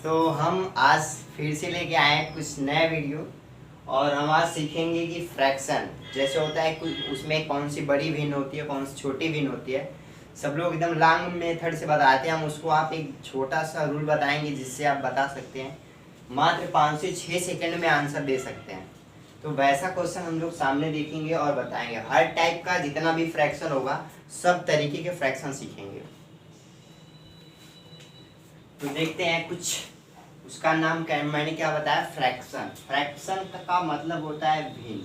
तो हम आज फिर से लेके आए हैं कुछ नया वीडियो। और हम आज सीखेंगे कि फ्रैक्शन जैसे होता है कुछ उसमें कौन सी बड़ी भिन्न होती है, कौन सी छोटी भिन्न होती है। सब लोग एकदम लॉन्ग मेथड से बताते हैं, हम उसको आप एक छोटा सा रूल बताएंगे जिससे आप बता सकते हैं। मात्र 5 से 6 सेकंड में आंसर दे सकते हैं। तो वैसा क्वेश्चन हम लोग सामने देखेंगे और बताएंगे। हर टाइप का जितना भी फ्रैक्शन होगा सब तरीके के फ्रैक्शन सीखेंगे। तो देखते हैं कुछ उसका नाम क्या, मैंने क्या बताया, फ्रैक्शन। फ्रैक्शन का मतलब होता है भिन्न।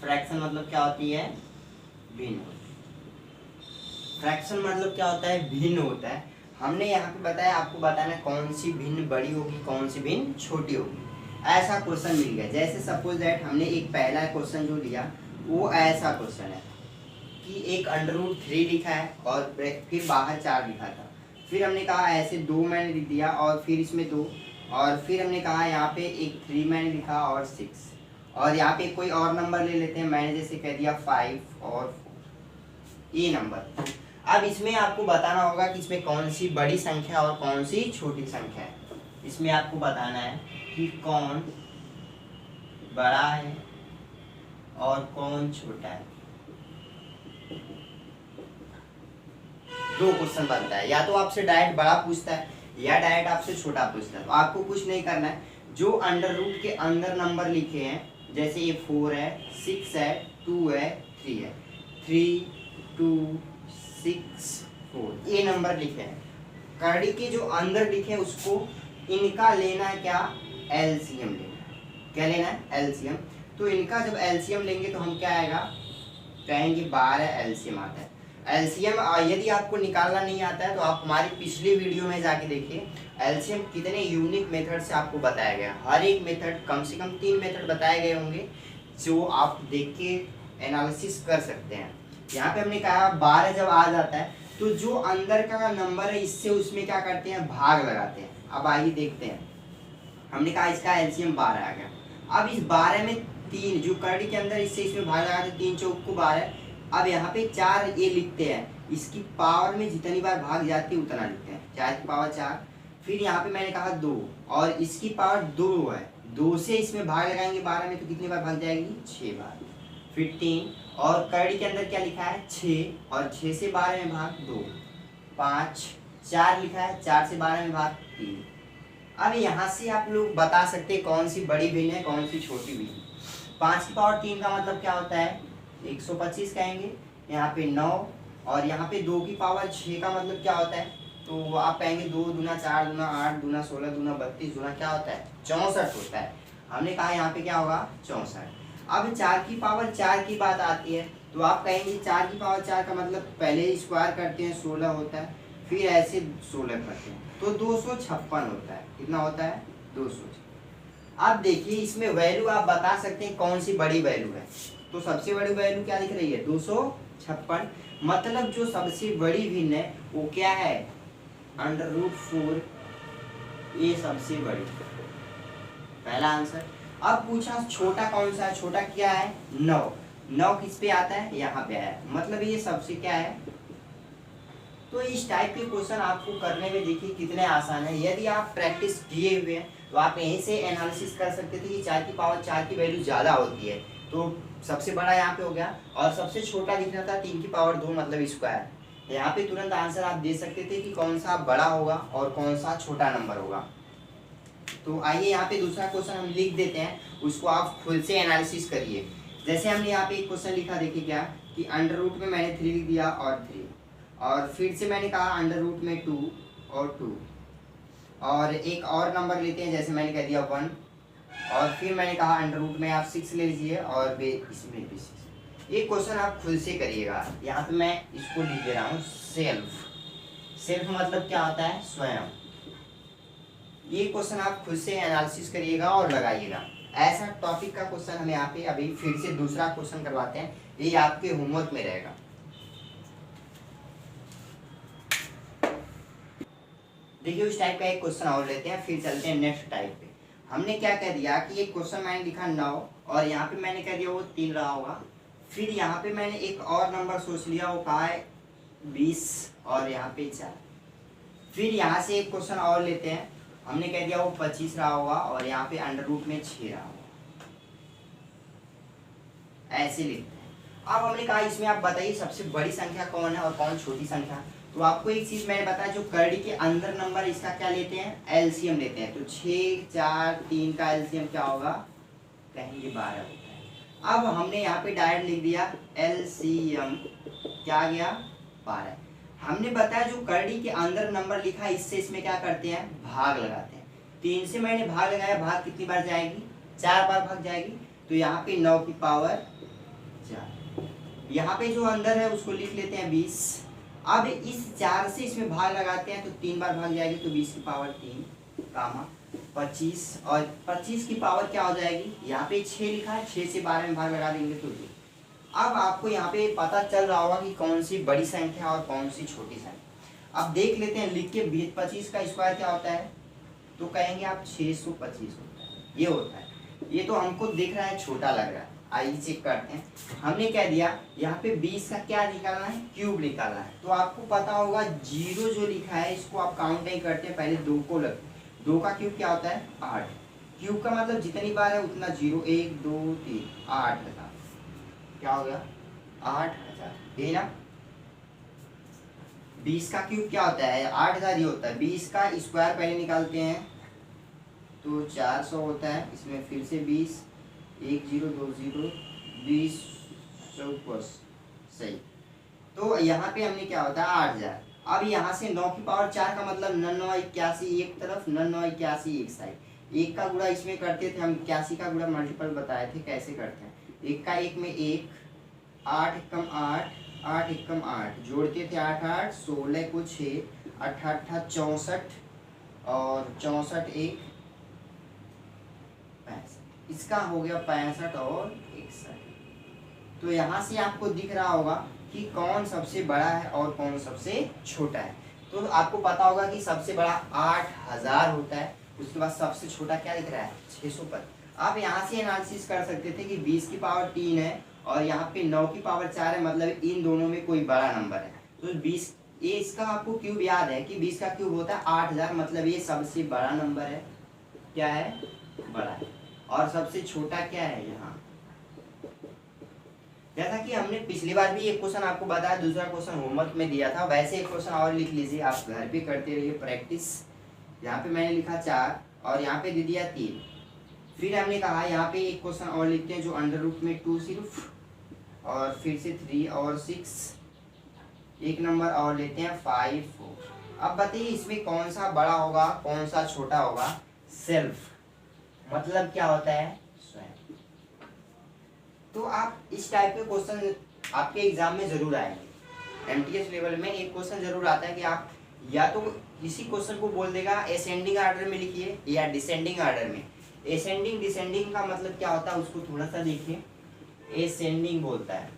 फ्रैक्शन मतलब क्या होती है, भिन्न। फ्रैक्शन मतलब क्या होता है, भिन्न होता है। हमने यहाँ पे बताया, आपको बताना कौन सी भिन्न बड़ी होगी, कौन सी भिन्न छोटी होगी। ऐसा क्वेश्चन मिल गया। जैसे सपोज दैट हमने एक पहला क्वेश्चन जो लिया वो ऐसा क्वेश्चन है कि एक √3 लिखा है और फिर बाहर 4 लिखा था। फिर हमने कहा ऐसे 2 मैंने लिख दिया और फिर इसमें 2, और फिर हमने कहा यहाँ पे एक 3 मैंने लिखा और 6, और यहाँ पे कोई और नंबर ले लेते हैं। मैंने जैसे कह दिया 5 और 4, ये नंबर। अब इसमें आपको बताना होगा कि इसमें कौन सी बड़ी संख्या और कौन सी छोटी संख्या है। इसमें आपको बताना है कि कौन बड़ा है और कौन छोटा है। 2 क्वेश्चन बनता है, या तो आपसे डायरेक्ट बड़ा पूछता है या डायरेक्ट आपसे छोटा पूछता है। तो आपको कुछ नहीं करना है, जो अंडर रूट के अंदर नंबर लिखे हैं, जैसे ये 4 है, 6 है, 2 है, 3 है, 3 2 6 4, ये नंबर लिखे हैं। कड़ी के जो अंदर लिखे हैं उसको इनका लेना है क्या, एलसीएम लेना है। क्या लेना है, एलसीएम। तो इनका जब एलसीएम लेंगे तो हम क्या आएगा, कहेंगे 12 एलसीएम आता है। एलसीएम यदि आपको निकालना नहीं आता है तो आप हमारी पिछली वीडियो में जाके देखिए, एलसीएम कितने यूनिक मेथड से आपको बताया गया। हर एक मेथड कम से कम 3 मेथड बताए गए होंगे जो आप देख के एनालिसिस कर सकते हैं। यहाँ पे हमने कहा 12 जब आ जाता है तो जो अंदर का नंबर है इससे उसमें क्या करते हैं, भाग लगाते हैं। अब आइए देखते हैं। हमने कहा इसका एलसीएम 12 आ गया। अब इस 12 में 3 जो कड़ी के अंदर इससे इसमें भाग लगाते, 3 चौक को 12। अब यहाँ पे 4 ये लिखते हैं, इसकी पावर में जितनी बार भाग जाती है उतना लिखते हैं, 4 की पावर 4। फिर यहाँ पे मैंने कहा 2 और इसकी पावर 2 है, 2 से इसमें भाग लगाएंगे 12 में तो कितनी बार भाग जाएगी, 6 बार। फिर 3 और कड़ी के अंदर क्या लिखा है, 6, और 6 से 12 में भाग 2, 5, 4 लिखा है, 4 से 12 में भाग 3। अब यहाँ से आप लोग बता सकते हैं कौन सी बड़ी भिन्न है, कौन सी छोटी भिन्न। 5 की पावर 3 का मतलब क्या होता है, 125 कहेंगे। यहाँ पे 9, और यहाँ पे 2 की पावर 6 का मतलब क्या होता है, तो आप कहेंगे 2 दूना 4 दूना 8 दूना 16 दूना 32 दूना क्या होता है, 64 होता है। हमने कहा यहाँ पे क्या होगा, 64। अब 4 की पावर 4 की बात आती है तो आप कहेंगे 4 की पावर 4 का मतलब पहले स्क्वायर करते हैं 16 होता है, फिर ऐसे 16 करते हैं तो 256 होता है। कितना होता है, 256। अब देखिए इसमें वैल्यू आप बता सकते हैं कौन सी बड़ी वैल्यू है। तो सबसे बड़ी वैल्यू क्या दिख रही है, 256। मतलब जो सबसे बड़ी भिन्न है वो क्या है, √4, ये सबसे बड़ी, पहला आंसर। अब पूछा छोटा कौन सा है, छोटा क्या है, 9। 9 किस पे आता है, यहाँ पे आया, मतलब ये सबसे क्या है। तो इस टाइप के क्वेश्चन आपको करने में देखिए कितने आसान है। यदि आप प्रैक्टिस किए हुए हैं तो आप यहीं से एनालिसिस कर सकते थे कि 4 की पावर 4 की वैल्यू ज़्यादा होती है तो सबसे बड़ा यहाँ पे हो गया, और सबसे छोटा दिखना था 3 की पावर 2 मतलब स्क्वायर। यहाँ पे तुरंत आंसर आप दे सकते थे कि कौन सा बड़ा होगा और कौन सा छोटा नंबर होगा। तो आइए यहाँ पे दूसरा क्वेश्चन हम लिख देते हैं, उसको आप खुद से एनालिसिस करिए। जैसे हमने यहाँ पे एक क्वेश्चन लिखा, देखिए क्या कि अंडर रूट में मैंने 3 लिख दिया और 3, और फिर से मैंने कहा अंडर रूट में 2 और 2, और एक और नंबर लेते हैं जैसे मैंने कह दिया 1, और फिर मैंने कहा अंडर रूट में आप 6 ले लीजिए और इसमें भी 6। ये क्वेश्चन आप खुद से करिएगा। यहाँ पे मैं इसको लिख दे रहा हूँ सेल्फ। सेल्फ मतलब क्या होता है, स्वयं। ये क्वेश्चन आप खुद से एनालिसिस करिएगा और लगाइएगा। ऐसा टॉपिक का क्वेश्चन हम यहाँ पे अभी फिर से दूसरा क्वेश्चन करवाते हैं, ये आपके होमवर्क में रहेगा। देखिए उस टाइप का एक क्वेश्चन और लेते हैं, फिर चलते हैं नेक्स्ट टाइप पे। हमने क्या कह दिया कि एक क्वेश्चन मैंने लिखा 9 और यहाँ पे मैंने कह दिया वो 3 रहा होगा। फिर यहाँ पे मैंने एक और नंबर सोच लिया, वो कहा है 20 और यहाँ पे 4। फिर यहाँ से एक क्वेश्चन और लेते हैं, हमने कह दिया वो 25 रहा होगा और यहाँ पे अंडर रूट में 6 रहा होगा, ऐसे लिखते हैं। अब हमने कहा इसमें आप बताइए सबसे बड़ी संख्या कौन है और कौन छोटी संख्या। तो आपको एक चीज मैंने बताया, जो करड़ी के अंदर नंबर इसका क्या लेते हैं, एलसीएम लेते हैं। तो 6, 4, 3 का एलसीएम क्या होगा, कहेंगे 12 होता है। अब हमने यहाँ पे डायरेक्ट लिख दिया एलसीएम क्या आ गया, 12। हमने बताया जो करड़ी के अंदर नंबर लिखा है इससे इसमें क्या करते हैं, भाग लगाते हैं। 3 से मैंने भाग लगाया, भाग कितनी बार जाएगी, 4 बार भाग जाएगी। तो यहाँ पे 9 की पावर 4, यहाँ पे जो अंदर है उसको लिख लेते हैं 20। अब इस 4 से इसमें भाग लगाते हैं तो 3 बार भाग जाएगी, तो 20 की पावर 3 कामा 25, और 25 की पावर क्या हो जाएगी, यहाँ पे 6 लिखा है, 6 से 12 में भाग लगा देंगे तो 2। अब आपको यहाँ पे पता चल रहा होगा कि कौन सी बड़ी संख्या और कौन सी छोटी संख्या। अब देख लेते हैं लिख के, 25 का स्क्वायर क्या होता है, तो कहेंगे आप 625 होता है, ये होता है। ये तो हमको दिख रहा है छोटा लग रहा है, आइए चेक करते हैं। हमने क्या दिया यहाँ पे 20 का क्या निकालना है, क्यूब निकालना है। तो आपको पता होगा 0 जो लिखा है इसको आप काउंट नहीं करते, पहले 2 को लगते, 2 का क्यूब क्या होता है 8, क्यूब का मतलब जितनी बार है उतना 0, 1 2 3 8 क्या हो गया 8000, ये ना। 20 का क्यूब क्या होता है 8000 ही होता है। 20 का स्क्वायर पहले निकालते हैं तो 400 होता है, इसमें फिर से 20, 1 0 2 0 20 100 सही। तो यहाँ पे हमने क्या होता है 8000। अब यहाँ से 9 की पावर 4 का मतलब 9 9 81 एक तरफ, 9 9 81 एक साइड। एक का गुणा इसमें करते थे हम, 81 का गुणा मल्टीपल बताए थे कैसे करते हैं। एक का एक में 1, 8 एकम 8, 8 एकम 8 जोड़ते थे 8 8 16 को 6 8 8 64 और 64 1 65, इसका हो गया 65 और 61। तो यहाँ से आपको दिख रहा होगा कि कौन सबसे बड़ा है और कौन सबसे छोटा है। तो आपको पता होगा कि सबसे बड़ा 8000 होता है, उसके बाद सबसे छोटा क्या दिख रहा है 650। आप यहाँ से एनालिसिस कर सकते थे कि 20 की पावर 3 है और यहाँ पे 9 की पावर 4 है, मतलब इन दोनों में कोई बड़ा नंबर है। तो 20 ये इसका आपको क्यूब याद है कि 20 का क्यूब होता है 8000, मतलब ये सबसे बड़ा नंबर है, क्या है बड़ा है। और सबसे छोटा क्या है यहाँ, जैसा कि हमने पिछली बार भी एक क्वेश्चन आपको बताया, दूसरा क्वेश्चन होमवर्क में दिया था, वैसे एक क्वेश्चन और लिख लीजिए, आप घर पे करते रहिए प्रैक्टिस। यहाँ पे मैंने लिखा 4 और यहाँ पे दे दिया 3। फिर हमने कहा यहाँ पे एक क्वेश्चन और लिखते हैं जो अंडर रूट में 2 सिर्फ, और फिर से 3 और 6, एक नंबर और लेते हैं 5 4। अब बताइए इसमें कौन सा बड़ा होगा कौन सा छोटा होगा। सेल्फ मतलब क्या होता है, स्वयं। तो आप इस टाइप के क्वेश्चन आपके एग्जाम में जरूर आएंगे। एमटीएस लेवल में एक क्वेश्चन जरूर आता है कि आप या तो किसी क्वेश्चन को बोल देगा असेंडिंग ऑर्डर में लिखिए या डिसेंडिंग ऑर्डर में। असेंडिंग डिसेंडिंग का मतलब क्या होता है उसको थोड़ा सा देखिए। असेंडिंग बोलता है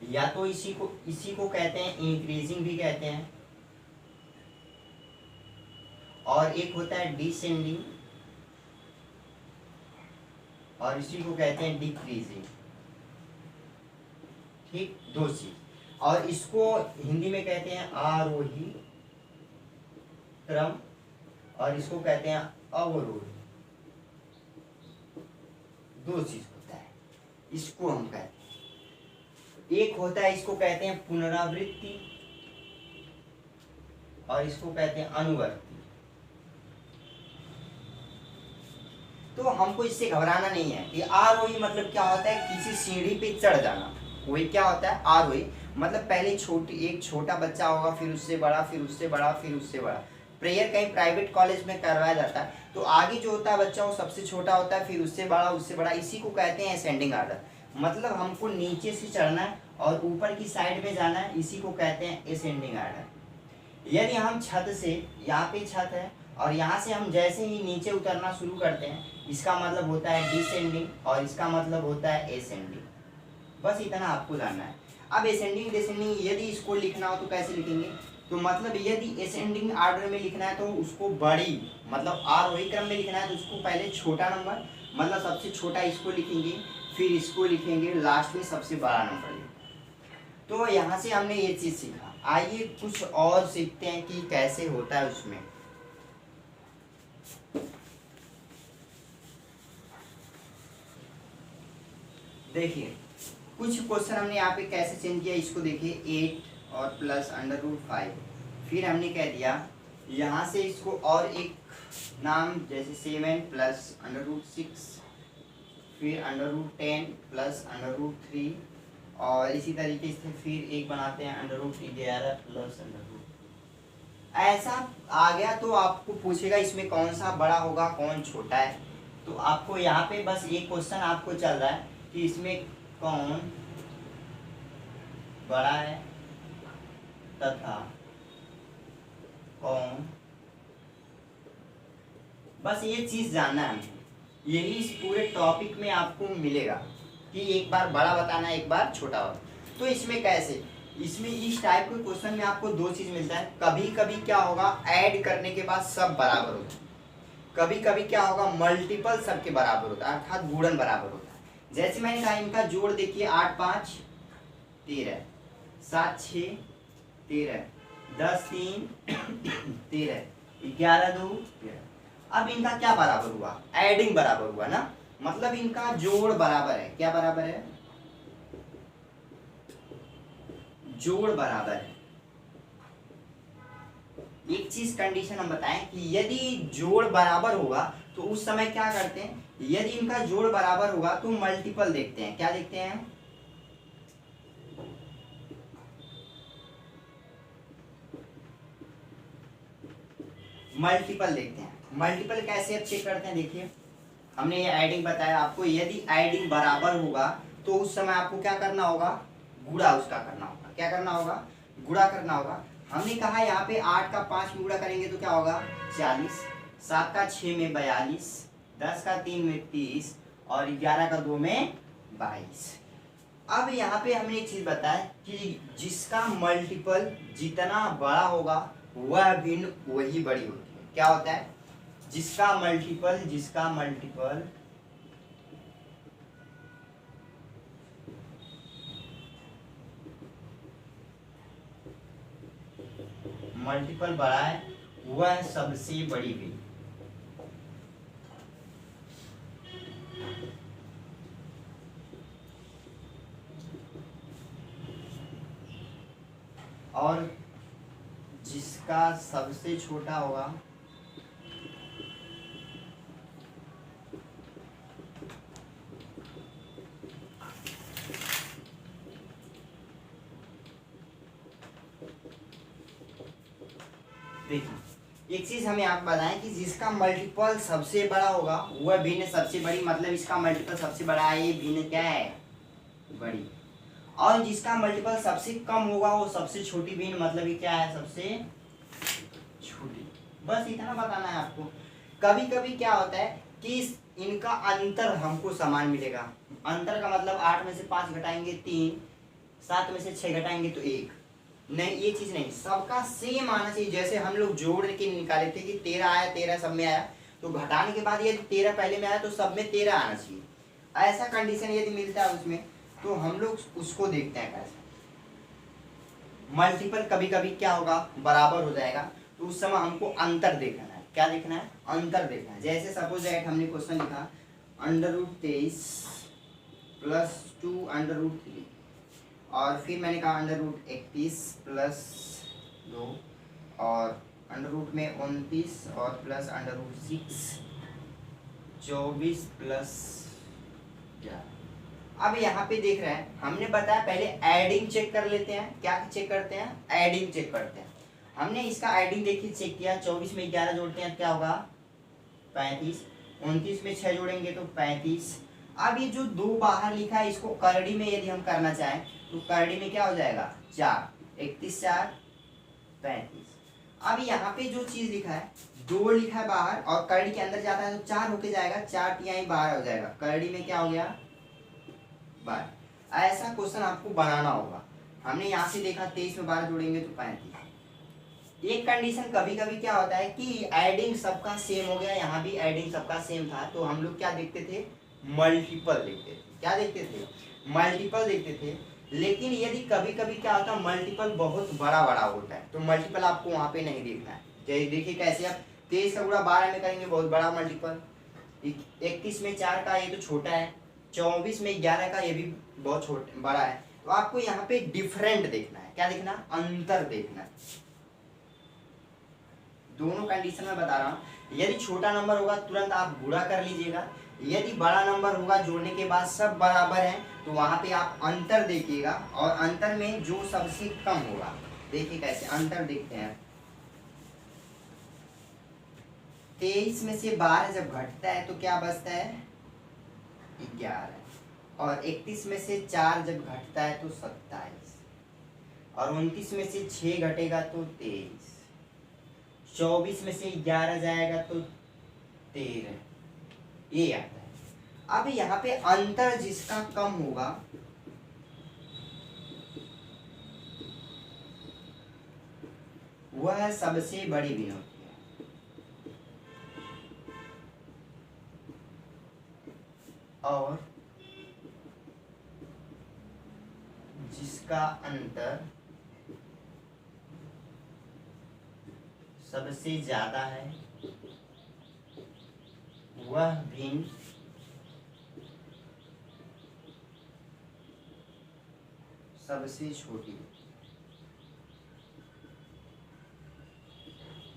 या तो इसी को कहते हैं इंक्रीजिंग भी कहते हैं, और एक होता है डिसेंडिंग और इसी को कहते हैं डिक्रीजिंग। ठीक, दो चीज। और इसको हिंदी में कहते हैं आरोही क्रम और इसको कहते हैं अवरोही। दो चीज होता है, इसको हम कहते हैं। एक होता है इसको कहते हैं पुनरावृत्ति और इसको कहते हैं अनुवर्ती। तो हमको इससे घबराना नहीं है कि आरोही मतलब क्या होता है, किसी सीढ़ी पे चढ़ जाना, वही क्या होता है आरोही। मतलब पहले एक छोटा बच्चा होगा, फिर उससे बड़ा, फिर उससे बड़ा, फिर उससे बड़ा। प्रेयर कहीं प्राइवेट कॉलेज में करवाया जाता है तो आगे जो होता है बच्चा वो सबसे छोटा होता है, फिर उससे बड़ा, उससे बड़ा। इसी को कहते हैं असेंडिंग ऑर्डर। मतलब हमको नीचे से चढ़ना है और ऊपर की साइड में जाना है, इसी को कहते हैं असेंडिंग ऑर्डर। यदि हम छत से, यहाँ पे छत है और यहाँ से हम जैसे ही नीचे उतरना शुरू करते हैं, इसका मतलब होता है डिसेंडिंग और इसका मतलब होता है असेंडिंग। बस इतना आपको जानना है। अब असेंडिंग डिसेंडिंग यदि इसको लिखना हो तो कैसे लिखेंगे, तो मतलब यदि असेंडिंग ऑर्डर में लिखना है तो उसको बड़ी मतलब आरोही क्रम में लिखना है तो उसको पहले छोटा नंबर मतलब सबसे छोटा इसको लिखेंगे, फिर इसको लिखेंगे, लास्ट में सबसे बड़ा नंबर लिखेंगे। तो यहाँ से हमने ये चीज सीखा। आइए कुछ और सीखते हैं कि कैसे होता है उसमें। देखिए कुछ क्वेश्चन हमने यहाँ पे कैसे चेंज किया, इसको देखिए 8 और प्लस √5। फिर हमने कह दिया यहाँ से इसको और एक नाम, जैसे 7 प्लस √6, फिर √10 प्लस √3, और इसी तरीके से फिर एक बनाते हैं √11 प्लस √2। ऐसा आ गया तो आपको पूछेगा इसमें कौन सा बड़ा होगा कौन छोटा है। तो आपको यहाँ पे बस ये क्वेश्चन आपको चल रहा है कि इसमें कौन बड़ा है तथा कौन, बस ये चीज जानना है हमें। यही इस पूरे टॉपिक में आपको मिलेगा कि एक बार बड़ा बताना है एक बार छोटा बताना। तो इसमें कैसे, इसमें इस टाइप के क्वेश्चन में आपको दो चीज मिलता है। कभी कभी क्या होगा, ऐड करने के बाद सब बराबर होता है। कभी कभी क्या होगा, मल्टीपल सबके बराबर होता है, अर्थात गुणन बराबर होता है। जैसे मैंने कहा इनका जोड़ देखिए 8 5 13, 7 6 13, 10 3 13, 11 2 13। अब इनका क्या बराबर हुआ, एडिंग बराबर हुआ ना, मतलब इनका जोड़ बराबर है। क्या बराबर है, जोड़ बराबर है। एक चीज कंडीशन हम बताएं कि यदि जोड़ बराबर होगा तो उस समय क्या करते हैं, यदि इनका जोड़ बराबर होगा तो मल्टीपल देखते हैं। क्या देखते हैं, मल्टीपल देखते हैं। मल्टीपल कैसे अब चेक करते हैं, देखिए हमने ये एडिंग बताया आपको। यदि एडिंग बराबर होगा तो उस समय आपको क्या करना होगा, गुणा उसका करना होगा। क्या करना होगा, गुणा करना होगा। हमने कहा यहाँ पे 8 का 5 में गुणा करेंगे तो क्या होगा 40, 7 का 6 में 42, 10 का 3 में 30 और 11 का 2 में 22। अब यहाँ पे हमने एक चीज बताया कि जिसका मल्टीपल जितना बड़ा होगा वह भिन्न वही बड़ी होती है। क्या होता है, जिसका मल्टीपल बड़ा है वह सबसे बड़ी भी। और जिसका सबसे छोटा होगा देखिए एक चीज हमें आप बताएं कि जिसका मल्टीपल सबसे बड़ा होगा वह भिन्न सबसे बड़ी, मतलब इसका मल्टीपल सबसे बड़ा है, ये भिन्न क्या है, बड़ी। और जिसका मल्टीपल सबसे कम होगा वो सबसे छोटी भिन्न, मतलब ये क्या है, सबसे छोटी। बस इतना बताना है आपको। कभी कभी क्या होता है कि इनका अंतर हमको समान मिलेगा। अंतर का मतलब 8 में से 5 घटाएंगे 3, 7 में से 6 घटाएंगे तो 1। नहीं, ये चीज नहीं, सबका सेम आना चाहिए। जैसे हम लोग जोड़ के निकाले थे कि 13 आया, 13 सब में आया, तो घटाने के बाद यदि 13 पहले में आया तो सब में 13 आना चाहिए। ऐसा कंडीशन यदि मिलता है उसमें तो हम लोग उसको देखते हैं कैसे। मल्टीपल कभी कभी क्या होगा, बराबर हो जाएगा, तो उस समय हमको अंतर देखना है। क्या देखना है, अंतर देखना है। जैसे सपोज दैट हमने क्वेश्चन लिखा √23 प्लस 2 √3, और फिर मैंने कहा √31 प्लस 2 और √ में 29 और प्लस √6 24 प्लस 11। अब यहाँ पे देख रहे हैं, हमने बताया पहले एडिंग चेक कर लेते हैं। क्या चेक करते हैं, एडिंग चेक करते हैं। हमने इसका एडिंग देखिए चेक किया, 24 में 11 जोड़ते हैं क्या होगा 35, 29 में 6 जोड़ेंगे तो 35। अब ये जो 2 बाहर लिखा है इसको करड़ी में यदि हम करना चाहें तो करड़ी में क्या हो जाएगा 4, 31 4 35। अब यहाँ पे जो चीज लिखा है 2 लिखा है बाहर और करड़ी के अंदर जाता है तो 4 होके जाएगा, 4 तिहाई बाहर हो जाएगा, करड़ी में क्या हो गया 12। ऐसा क्वेश्चन आपको बनाना होगा। हमने यहाँ से देखा 23 में 12 जोड़ेंगे तो 35। एक कंडीशन कभी कभी क्या होता है कि एडिंग सबका सेम हो गया, यहाँ भी एडिंग सबका सेम था, तो हम लोग क्या देखते थे, मल्टीपल देखते थे। क्या देखते थे, मल्टीपल देखते थे। लेकिन यदि कभी कभी क्या होता है मल्टीपल बहुत बड़ा बड़ा होता है तो मल्टीपल आपको वहां पे नहीं देखना है। देखिए कैसे आप 23 का गुणा 12 में करेंगे बहुत बड़ा मल्टीपल, 31 में 4 का ये तो छोटा है, 24 में 11 का ये भी बहुत छोटा बड़ा है। तो आपको यहाँ पे डिफरेंट देखना है, क्या देखना, अंतर देखना है। दोनों कंडीशन में बता रहा हूँ। यदि छोटा नंबर होगा तुरंत आप गुणा कर लीजिएगा, यदि बड़ा नंबर होगा जोड़ने के बाद सब बराबर हैं तो वहां पे आप अंतर देखिएगा, और अंतर में जो सबसे कम होगा, देखिए कैसे अंतर देखते हैं। 23 में से 12 जब घटता है तो क्या बचता है, 11, और 31 में से 4 जब घटता है तो 27, और 29 में से 6 घटेगा तो 23, 24 में से 11 जाएगा तो 13, ये आता है। अब यहाँ पे अंतर जिसका कम होगा वह सबसे बड़ी भिन्न होती है, और जिसका अंतर सबसे ज्यादा है वह भिन्न सबसे छोटी।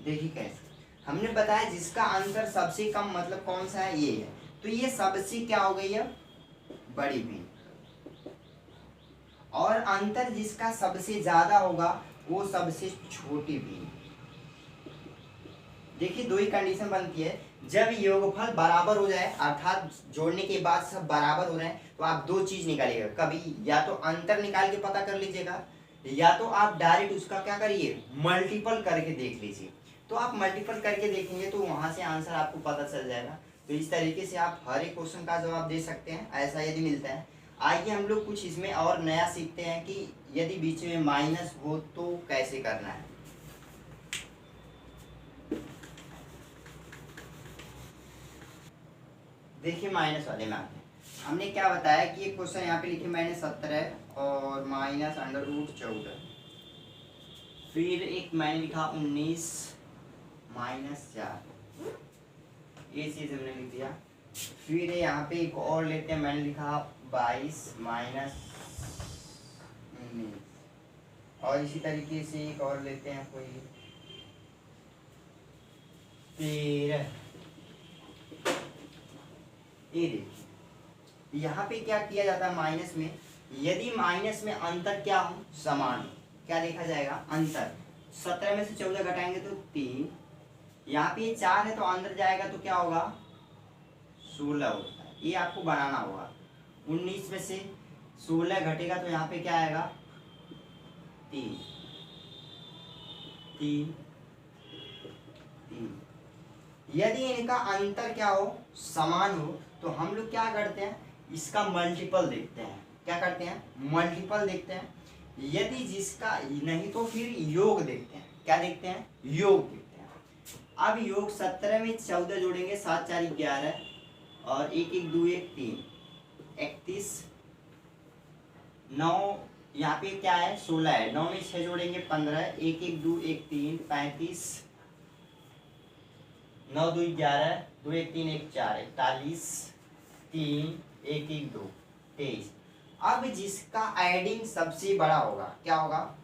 देखिए कैसे हमने बताया जिसका अंतर सबसे कम मतलब कौन सा है, ये है, तो ये सबसे क्या हो गई है, बड़ी भिन्न। और अंतर जिसका सबसे ज्यादा होगा वो सबसे छोटी भिन्न। देखिए दो ही कंडीशन बनती है, जब योगफल बराबर हो जाए अर्थात जोड़ने के बाद सब बराबर हो रहे हैं तो आप दो चीज निकालिएगा, कभी या तो अंतर निकाल के पता कर लीजिएगा, या तो आप डायरेक्ट उसका क्या करिए मल्टीपल करके देख लीजिए। तो आप मल्टीपल करके देखेंगे तो वहां से आंसर आपको पता चल जाएगा। तो इस तरीके से आप हर एक क्वेश्चन का जवाब दे सकते हैं, ऐसा यदि मिलता है। आइए हम लोग कुछ इसमें और नया सीखते हैं कि यदि बीच में माइनस हो तो कैसे करना है। देखिए माइनस वाले में आते हैं। हमने क्या बताया कि ये क्वेश्चन यहाँ पे लिखे मैंने 17 और माइनस √14, फिर एक मैंने लिखा 19 -4, ये चीज हमने लिख दिया। फिर यहाँ पे एक और लेते हैं, मैंने लिखा 22 -19, और इसी तरीके से एक और लेते हैं कोई 13। ये देखिए यहाँ पे क्या किया जाता है माइनस में, यदि माइनस में अंतर क्या हो, समान हो, क्या देखा जाएगा, अंतर। 17 में से 14 घटाएंगे तो 3, यहाँ पे 4 है तो अंदर जाएगा तो क्या होगा, 16 होता है, ये आपको बनाना होगा। 19 में से 16 घटेगा तो यहाँ पे क्या आएगा, 3 3 3। यदि इनका अंतर क्या हो, समान हो, तो हम लोग क्या करते हैं, इसका मल्टीपल देखते हैं। क्या करते हैं, मल्टीपल देखते हैं। यदि जिसका नहीं तो फिर योग देखते हैं। क्या देखते हैं, योग देखते हैं। अब योग 17 में 14 जोड़ेंगे, 7 4 11, और 1 1 2 1 3, 31, 9 यहाँ पे क्या है, 16 है, 9 में 6 जोड़ेंगे 15, 1 1 2 1 3, 35, 9 2 11, 2 1 3 1 4, 41, 3 1 1 2 23। अब जिसका एडिंग सबसे बड़ा होगा, क्या होगा,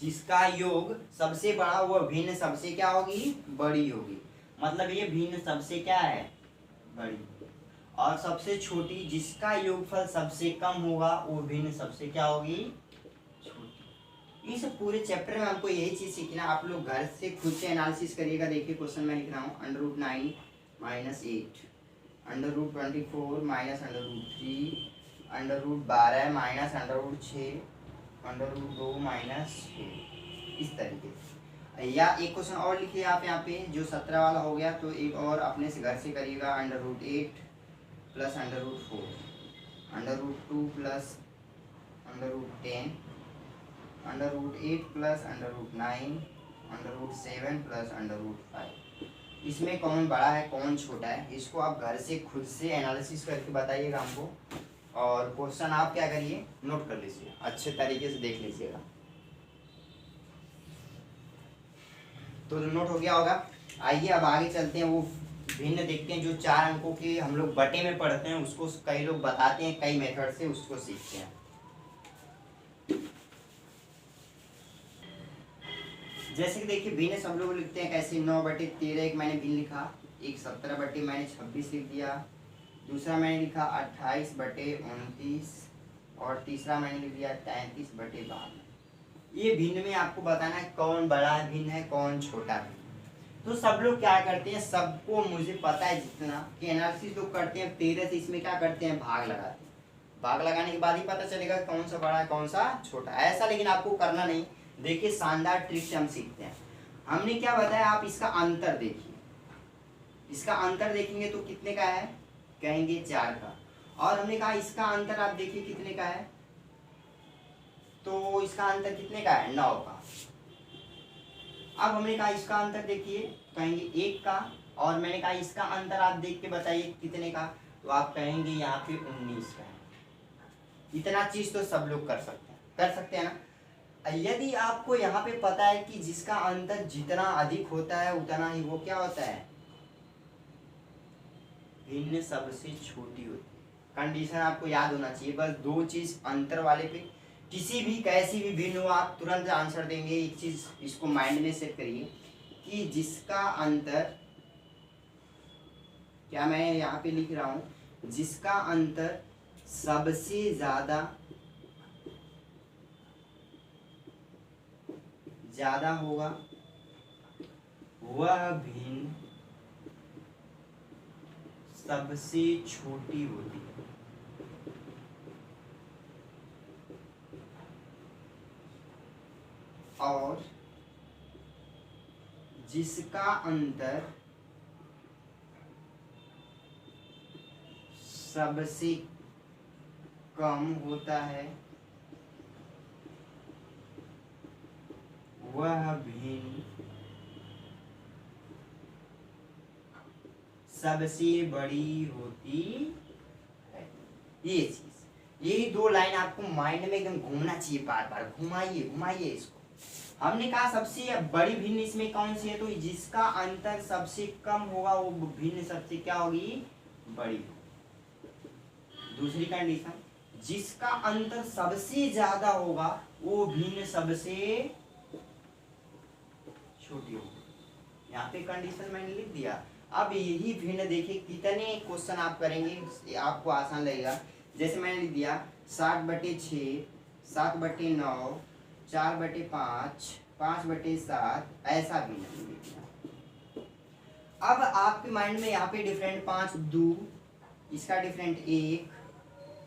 जिसका योग सबसे बड़ा वह भिन्न सबसे क्या होगी, बड़ी होगी। मतलब ये भिन्न सबसे क्या है, बड़ी। और सबसे छोटी जिसका योगफल सबसे कम होगा वो भिन्न सबसे क्या होगी, छोटी। इस पूरे चैप्टर में हमको यही चीज सीखना, आप लोग घर से खुद से एनालिसिस करिएगा। देखिए क्वेश्चन में लिख रहा हूँ, √9 - 8, √24 - √3, √12 - √6, √2 - 6, इस तरीके से। या एक क्वेश्चन और लिखिए आप यहाँ पे, जो 17 वाला हो गया, तो एक और अपने से घर से करिएगा, √8 + √4, √2 + √10, √8 + √9, √7 + √5। इसमें कौन बड़ा है कौन छोटा है, इसको आप घर से खुद से एनालिसिस करके बताइएगा हमको। और क्वेश्चन आप क्या करिए, नोट कर लीजिए, अच्छे तरीके से देख लीजिएगा। तो नोट हो गया होगा। आइए अब आगे चलते हैं, वो भिन्न देखते हैं जो 4 अंकों के हम लोग बटे में पढ़ते हैं, उसको कई लोग बताते हैं कई मेथड से, उसको सीखते हैं। जैसे कि देखिए भिन्न सब लोग लिखते हैं कैसे, 9/13 एक मैंने भिन्न लिखा, एक 17/26 लिख दिया, दूसरा मैंने लिखा 28/29 और तीसरा मैंने लिख दिया 33/52। ये भिन्न में आपको बताना है कौन बड़ा भिन्न है कौन छोटा भिन्न। तो सब लोग क्या करते हैं, सबको मुझे पता है जितना कि एनालिसिस लोग करते हैं 13 से, इसमें क्या करते हैं भाग लगाते हैं, भाग लगाने के बाद ही पता चलेगा कौन सा बड़ा है कौन सा छोटा है। ऐसा लेकिन आपको करना नहीं। देखिए शानदार ट्रिक से हम सीखते हैं। हमने क्या बताया, आप इसका अंतर देखिए, इसका अंतर देखेंगे तो कितने का है, कहेंगे 4 का। और हमने कहा इसका अंतर आप देखिए कितने का है, तो इसका अंतर कितने का है, 9 का। अब हमने कहा इसका अंतर देखिए, कहेंगे 1 का। और मैंने कहा इसका अंतर आप देख के बताइए कितने का, तो आप कहेंगे यहाँ पे 19 का है। इतना चीज तो सब लोग कर सकते हैं ना। यदि आपको यहाँ पे पता है कि जिसका अंतर जितना अधिक होता है उतना ही वो क्या होता है, भिन्न सबसे छोटी होती है। कंडीशन आपको याद होना चाहिए, बस 2 चीज अंतर वाले पे किसी भी कैसी भी भिन्न हो आप तुरंत आंसर देंगे। एक चीज इसको माइंड में सेट करिए कि जिसका अंतर, क्या मैं यहाँ पे लिख रहा हूं, जिसका अंतर सबसे ज्यादा होगा वह भिन्न सबसे छोटी होती है। और जिसका अंतर सबसे कम होता है वह भिन्न सबसे बड़ी होती है। ये चीज, यही 2 लाइन आपको माइंड में एकदम घूमना चाहिए, बार बार घुमाइए घुमाइए इसको। हमने कहा सबसे बड़ी भिन्न इसमें कौन सी है, तो जिसका अंतर सबसे कम होगा वो भिन्न सबसे क्या होगी, बड़ी होगी। दूसरी कंडीशन, जिसका अंतर सबसे ज्यादा होगा वो भिन्न सबसे छोटी होगी। यहाँ पे कंडीशन मैंने लिख दिया। अब यही भिन्न देखिए कितने क्वेश्चन आप करेंगे आपको आसान लगेगा। जैसे मैंने लिख दिया 7/6, 7/9, 4/5, 5/7, ऐसा भिन्न लिख दिया। अब आपके माइंड में यहाँ पे डिफरेंट 5 2, इसका डिफरेंट 1,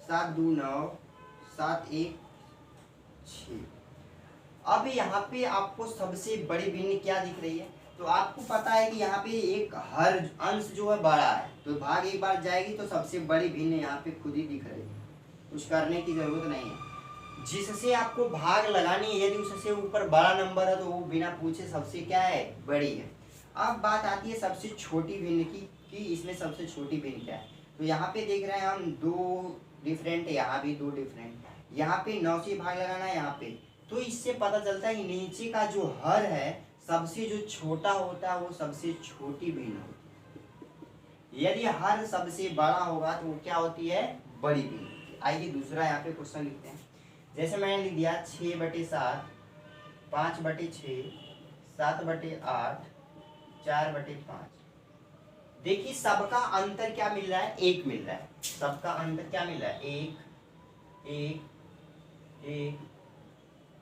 7 2 9, 7 1 6। अब यहाँ पे आपको सबसे बड़ी भिन्न क्या दिख रही है, तो आपको पता है कि यहाँ पे एक हर अंश जो है बड़ा है, तो भाग एक बार जाएगी तो सबसे बड़ी भिन्न यहाँ पे खुद ही दिख रही है, कुछ करने की जरूरत नहीं है। जिससे आपको भाग लगानी है, यदि उससे ऊपर बड़ा नंबर है तो वो बिना पूछे सबसे क्या है, बड़ी है। अब बात आती है सबसे छोटी भिन्न की, कि इसमें सबसे छोटी भिन्न क्या है। तो यहाँ पे देख रहे हैं हम 2 डिफरेंट, यहाँ भी 2 डिफरेंट, यहाँ पे 9 से भाग लगाना है यहाँ पे, तो इससे पता चलता है नीचे का जो हर है सबसे जो छोटा होता है वो सबसे छोटी भिन्न होती है। यदि हर सबसे बड़ा होगा तो वो क्या होती है, बड़ी भिन्न। आइए दूसरा यहाँ पे क्वेश्चन लिखते हैं। जैसे मैंने लिख दिया 6/7, 5/6, 7/8, 4/5। देखिए सबका अंतर क्या मिल रहा है, 1 मिल रहा है। सबका अंतर क्या मिल रहा है, 1 1 1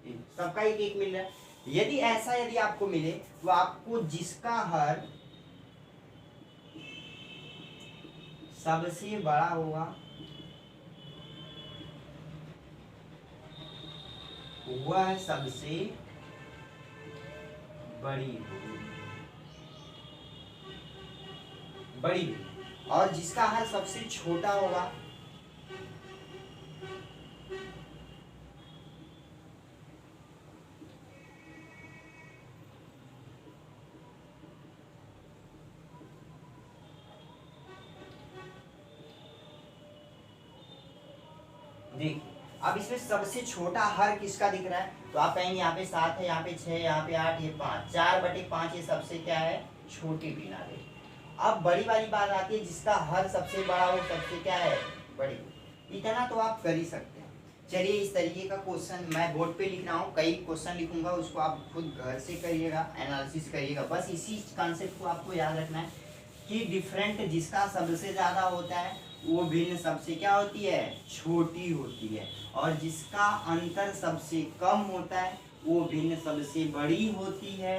1, सबका 1 1 मिल रहा है। यदि आपको मिले तो आपको जिसका हर सबसे बड़ा होगा वह सबसे बड़ी और जिसका हर सबसे छोटा होगा देखिए अब इसमें सबसे छोटा हर किसका दिख रहा है, तो आप कहेंगे यहाँ पे 7 है, यहाँ पे 6, यहाँ पे 8, ये 5, 4/5 ये सबसे क्या है, छोटी बीनाली। अब बड़ी वाली बात आती है जिसका हर सबसे बड़ा हो सबसे क्या है, बड़ी। इतना तो आप कर ही सकते हैं। चलिए इस तरीके का क्वेश्चन मैं बोर्ड पे लिख रहा हूँ, कई क्वेश्चन लिखूंगा, उसको आप खुद घर से करिएगा, एनालिसिस करिएगा। बस इसी कॉन्सेप्ट को आपको याद रखना है कि डिफरेंट जिसका सबसे ज़्यादा होता है वो भिन्न सबसे क्या होती है, छोटी होती है, और जिसका अंतर सबसे कम होता है वो भिन्न सबसे बड़ी होती है।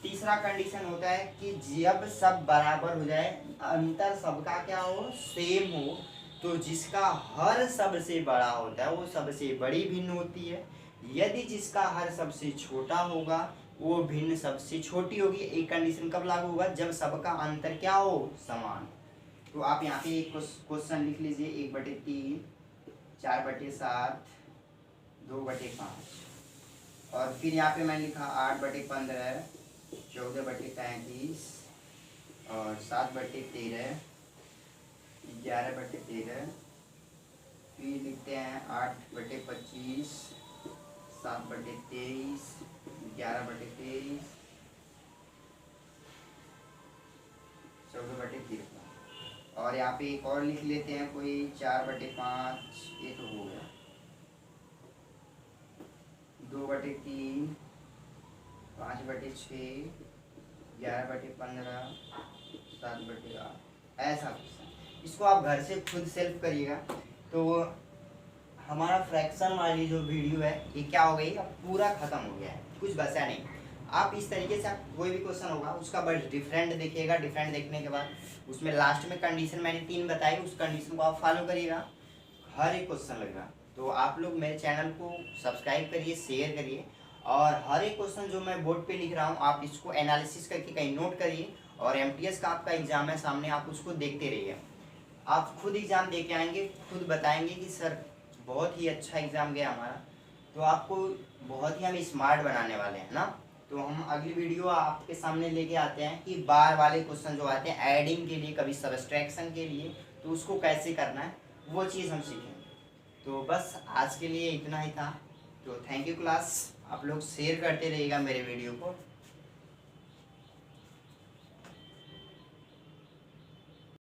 तीसरा कंडीशन होता है कि जब सब बराबर हो जाए, अंतर सबका क्या हो, सेम हो, तो जिसका हर सबसे बड़ा होता है वो सबसे बड़ी भिन्न होती है। यदि जिसका हर सबसे छोटा होगा वो भिन्न सबसे छोटी होगी। एक कंडीशन कब लागू होगा, जब सबका अंतर क्या हो, समान। तो आप यहाँ पे एक क्वेश्चन लिख लीजिए, 1/3, 4/7, 2/5, और फिर यहाँ पे मैं लिखा 8/15, 14/35, और 7/13, 11/13, फिर लिखते हैं 8/25, 7/23, 11/23, 14/53, और यहाँ पे एक और लिख लेते हैं कोई 4/5, ये तो हो गया, 2/3, 5/6, 11/15, 7/8, ऐसा क्वेश्चन। इसको आप घर से खुद सेल्फ करिएगा। तो हमारा फ्रैक्शन वाली जो वीडियो है ये क्या हो गई, अब पूरा खत्म हो गया है, कुछ बचा नहीं। आप इस तरीके से आप कोई भी क्वेश्चन होगा उसका बस डिफरेंट देखिएगा, डिफरेंट देखने के बाद उसमें लास्ट में कंडीशन मैंने 3 बताई, उस कंडीशन को आप फॉलो करिएगा, हर एक क्वेश्चन लगेगा। तो आप लोग मेरे चैनल को सब्सक्राइब करिए, शेयर करिए, और हर एक क्वेश्चन जो मैं बोर्ड पे लिख रहा हूँ आप इसको एनालिसिस करके कहीं नोट करिए, और एमटीएस का आपका एग्जाम है सामने, आप उसको देखते रहिए। आप खुद एग्ज़ाम दे के आएंगे, खुद बताएंगे कि सर बहुत ही अच्छा एग्ज़ाम गया हमारा, तो आपको बहुत ही हम स्मार्ट बनाने वाले हैं ना। तो हम अगली वीडियो आपके सामने लेके आते हैं कि बार वाले क्वेश्चन जो आते हैं एडिंग के लिए, कभी सब्सट्रैक्शन के लिए, तो उसको कैसे करना है वो चीज़ हम सीखेंगे। तो बस आज के लिए इतना ही था। तो थैंक यू क्लास, आप लोग शेयर करते रहिएगा मेरे वीडियो को।